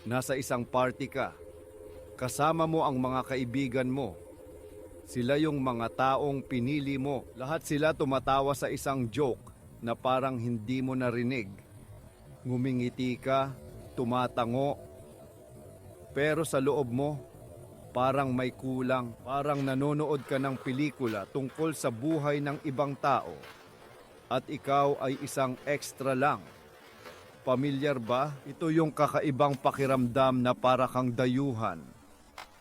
Nasa isang party ka. Kasama mo ang mga kaibigan mo. Sila yung mga taong pinili mo. Lahat sila tumatawa sa isang joke na parang hindi mo narinig. Ngumingiti ka, tumatango. Pero sa loob mo, parang may kulang. Parang nanonood ka ng pelikula tungkol sa buhay ng ibang tao. At ikaw ay isang extra lang. Pamilyar ba? Ito yung kakaibang pakiramdam na para kang dayuhan.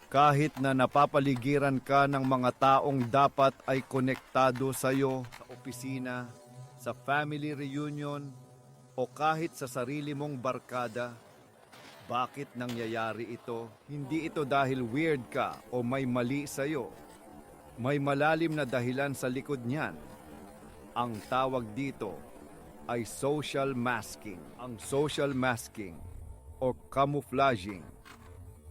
Kahit na napapaligiran ka ng mga taong dapat ay konektado sa'yo sa opisina, sa family reunion, o kahit sa sarili mong barkada. Bakit nangyayari ito? Hindi ito dahil weird ka o may mali sa'yo. May malalim na dahilan sa likod niyan. Ang tawag dito ay social masking. Ang social masking o camouflaging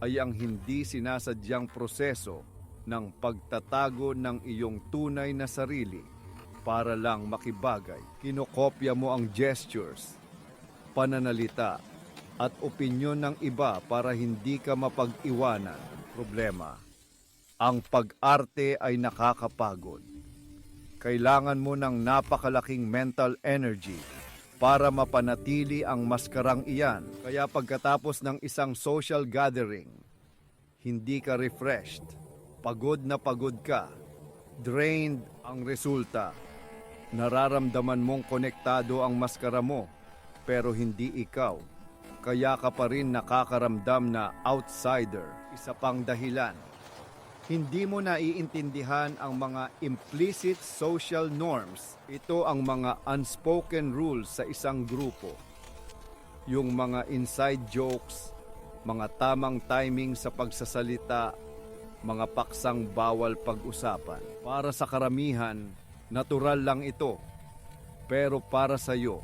ay ang hindi sinasadyang proseso ng pagtatago ng iyong tunay na sarili para lang makibagay. Kinokopya mo ang gestures, pananalita, at opinyon ng iba para hindi ka mapag-iwanan. Problema, ang pag-arte ay nakakapagod. Kailangan mo ng napakalaking mental energy para mapanatili ang maskarang iyan. Kaya pagkatapos ng isang social gathering, hindi ka refreshed, pagod na pagod ka, drained ang resulta. Nararamdaman mong konektado ang maskara mo, pero hindi ikaw. Kaya ka pa rin nakakaramdam na outsider. Isa pang dahilan, hindi mo naiintindihan ang mga implicit social norms. Ito ang mga unspoken rules sa isang grupo. Yung mga inside jokes, mga tamang timing sa pagsasalita, mga paksang bawal pag-usapan. Para sa karamihan, natural lang ito. Pero para sa iyo,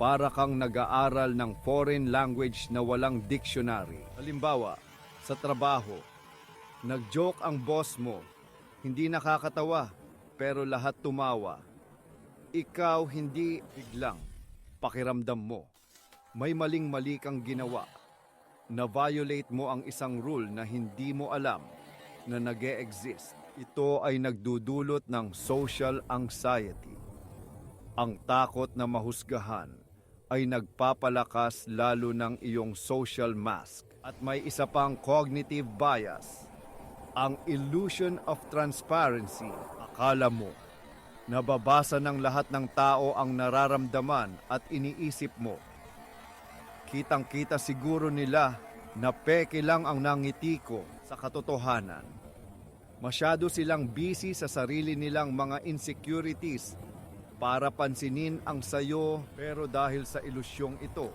para kang nag-aaral ng foreign language na walang dictionary. Halimbawa, sa trabaho, nag-joke ang boss mo, hindi nakakatawa, pero lahat tumawa. Ikaw hindi biglang, pakiramdam mo. May maling-mali kang ginawa. Na-violate mo ang isang rule na hindi mo alam na nag-e-exist. Ito ay nagdudulot ng social anxiety. Ang takot na mahusgahan ay nagpapalakas lalo ng iyong social mask. At may isa pang cognitive bias. Ang illusion of transparency. Akala mo, nababasa ng lahat ng tao ang nararamdaman at iniisip mo. Kitang-kita siguro nila na peke lang ang nangiti ko sa katotohanan. Masyado silang busy sa sarili nilang mga insecurities para pansinin ang sayo, pero dahil sa ilusyong ito,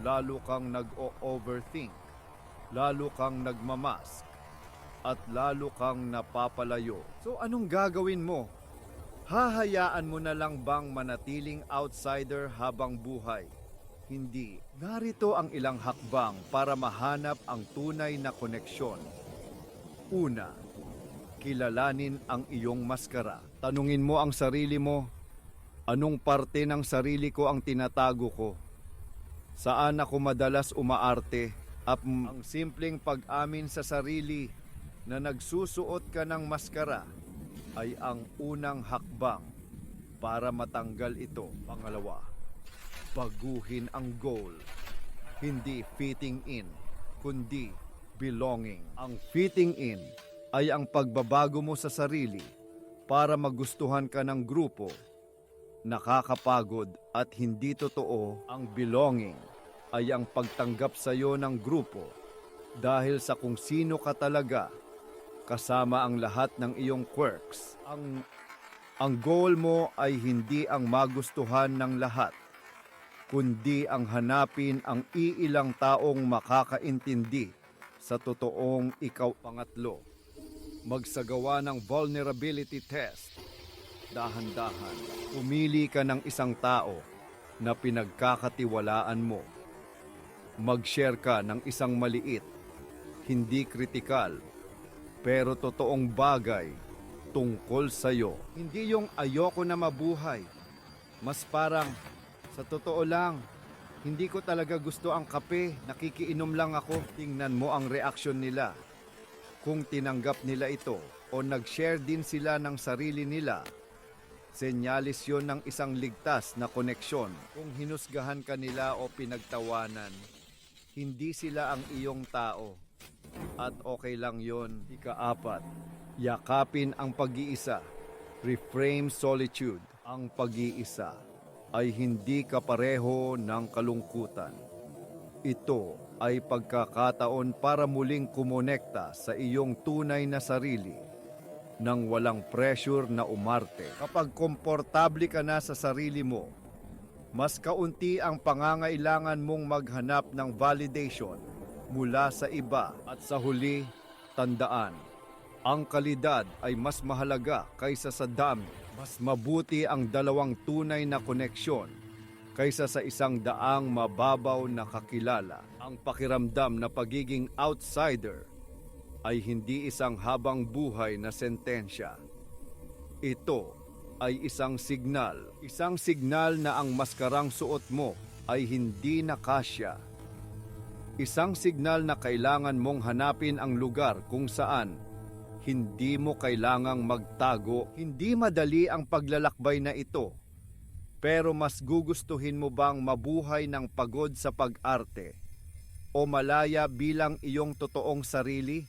lalo kang nag-o-overthink, lalo kang nagmamask, at lalo kang napapalayo. So anong gagawin mo? Hahayaan mo na lang bang manatiling outsider habang buhay? Hindi. Narito ang ilang hakbang para mahanap ang tunay na koneksyon. Una, kilalanin ang iyong maskara. Tanungin mo ang sarili mo, anong parte ng sarili ko ang tinatago ko? Saan ako madalas umaarte? At ang simpleng pag-amin sa sarili na nagsusuot ka ng maskara ay ang unang hakbang para matanggal ito. Pangalawa, baguhin ang goal. Hindi fitting in, kundi belonging. Ang fitting in ay ang pagbabago mo sa sarili para magustuhan ka ng grupo. Nakakapagod at hindi totoo. Ang belonging ay ang pagtanggap sa iyo ng grupo dahil sa kung sino ka talaga, kasama ang lahat ng iyong quirks. Ang goal mo ay hindi ang magustuhan ng lahat, kundi ang hanapin ang iilang taong makakaintindi sa totoong ikaw. Pangatlo, magsagawa ng vulnerability test. Dahan-dahan, pumili ka ng isang tao na pinagkakatiwalaan mo. Mag-share ka ng isang maliit, hindi kritikal, pero totoong bagay tungkol sa'yo. Hindi yung ayoko na mabuhay. Mas parang, sa totoo lang, Hindi ko talaga gusto ang kape, nakikiinom lang ako. Tingnan mo ang reaksyon nila. Kung tinanggap nila ito o nag-share din sila ng sarili nila, senyalis yon ng isang ligtas na koneksyon. Kung hinusgahan ka nila o pinagtawanan, hindi sila ang iyong tao. At okay lang yon. Ika-4, yakapin ang pag-iisa. Reframe solitude. Ang pag-iisa ay hindi kapareho ng kalungkutan. Ito ay pagkakataon para muling kumonekta sa iyong tunay na sarili nang walang pressure na umarte. Kapag komportable ka na sa sarili mo, mas kaunti ang pangangailangan mong maghanap ng validation mula sa iba. At sa huli, tandaan, ang kalidad ay mas mahalaga kaysa sa dami. Mas mabuti ang dalawang tunay na koneksyon kaysa sa isang daang mababaw na kakilala. Ang pakiramdam na pagiging outsider ay hindi isang habang buhay na sentensya. Ito ay isang signal na ang maskarang suot mo ay hindi na kasya. Isang signal na kailangan mong hanapin ang lugar kung saan hindi mo kailangang magtago. Hindi madali ang paglalakbay na ito. Pero mas gugustuhin mo bang mabuhay ng pagod sa pag-arte o malaya bilang iyong totoong sarili?